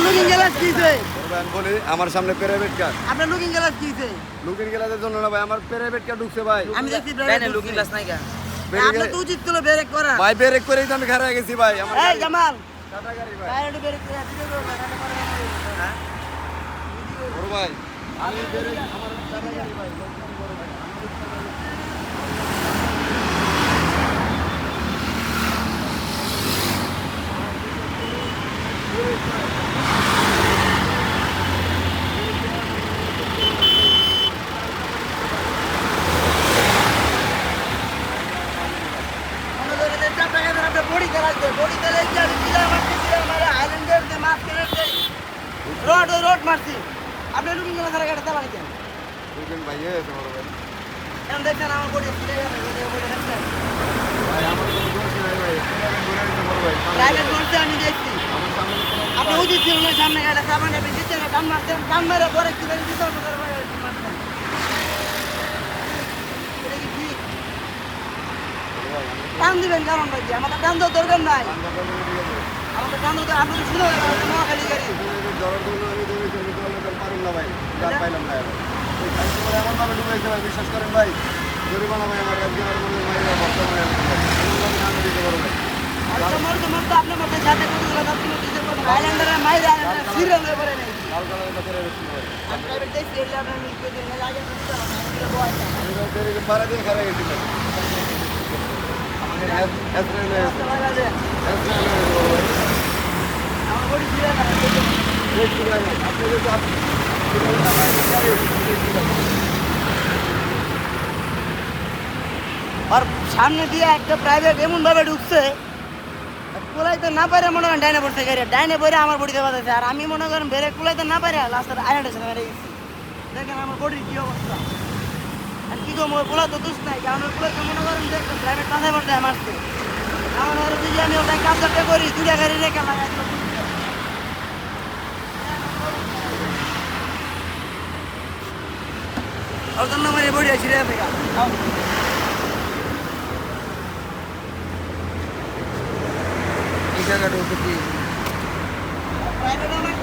Looking glass কিছে? আমি বলি আমার সামনে প্রাইভেট কার। আপনার লুকিং গ্লাস কিছে? লুকিং গ্লাসের জন্য না ভাই, আমার প্রাইভেট কার ঢুকছে ভাই। আমি দেখছি ডাইনে লুকিং গ্লাস নাই কা? আপনি তো উচিত ছিল ব্রেক করা। ভাই ব্রেক করেই তো আমি খাড়া হয়ে গেছি ভাই। আমার এই জামাল, টাটা গাড়ি ভাই। বাইরে ব্রেক করে দিতে বলো না, টাটা করে না। হ্যাঁ? বড় ভাই আমি ব্রেক আমার টাটা গাড়ি ভাই। মনে করে যে টাটা করে আপনার বডি গ্লাস দে, বডি গ্লাস দিয়ে আমি দিলাম মারছি, দিলাম মারে আইল্যান্ডার দিয়ে মাছ কেটে দেই। রোড মারছি। আপনি লুকিং গ্লাস আর গাড়ি চালান কেন? লুকিং ভাই বড় ভাই। এখন দেখছেন আমার বডি ছিঁড়ে গেছে, বডি দেখছেন? ভাই আমার কোনো দোষ নাই ভাই। ঘুরে দিতে বড় ভাই। প্রাইভেট করতে আমি দেখছি। আমার সামনে আপনি উচিত ছিল না সামনে গাড়ি সামনে আপনি দিচ্ছেন না, টান মারতেন, টান মেরে পরে কি করে দিতে হবে করে মারতেন। এটা কি ঠিক? টান দিবেন কারণ ভাই, আমাদের টান দেওয়ার দরকার নাই। আমাদের টান দেওয়া আপনি তো ছিল নোয়াখালী গাড়ি। বিশ্বাস করেন ভাই, জরিমানা ভাই আমার আচ্ছা, মরতে মরতে আপনার মধ্যে যাতে কতগুলো আপনি দিতে পারবেন। আইল্যান্ডারের মাইরে আইল্যান্ডার সিরিয়াল হয়ে পড়ে নাই। আমি প্রাইভেট দেখছি, এলে আপনার মিলকে দিন, এলে আগে তো দিতে হবে, এগুলো বয়সা। ভাড়া দিয়ে খারাপ গেছিল রাস্তা লাগা দেন। আমার বডি ছিঁড়ে না, আর সামনে দিয়ে একটা প্রাইভেট এমন ভাবে ঢুকছে, কুলাইতে না পারে মনে করেন ডাইনে পড়তে গেলে, ডাইনে পড়ে আমার বডিতে বাজাইছে। আর আমি মনে করেন বেড়ে কুলাইতে না পারে লাস্টের আইল্যান্ডের সাথে মেরে গেছি। দেখেন আমার বডির কি অবস্থা। আর কি গো কুলা তো দোষ নাই, কারণ ওই কুলাইতে মনে করেন যে একটা প্রাইভেট মাথায় পড়তে মারছে। আমার আরো যদি আমি ওটাই কাজটা করি, দুটা গাড়ি রেখে লাগাই দিল। ওর জন্য আমার এই বডি ছিঁড়ে গেছে গা। এই জায়গাটা হচ্ছে কি? প্রাইভেট আমার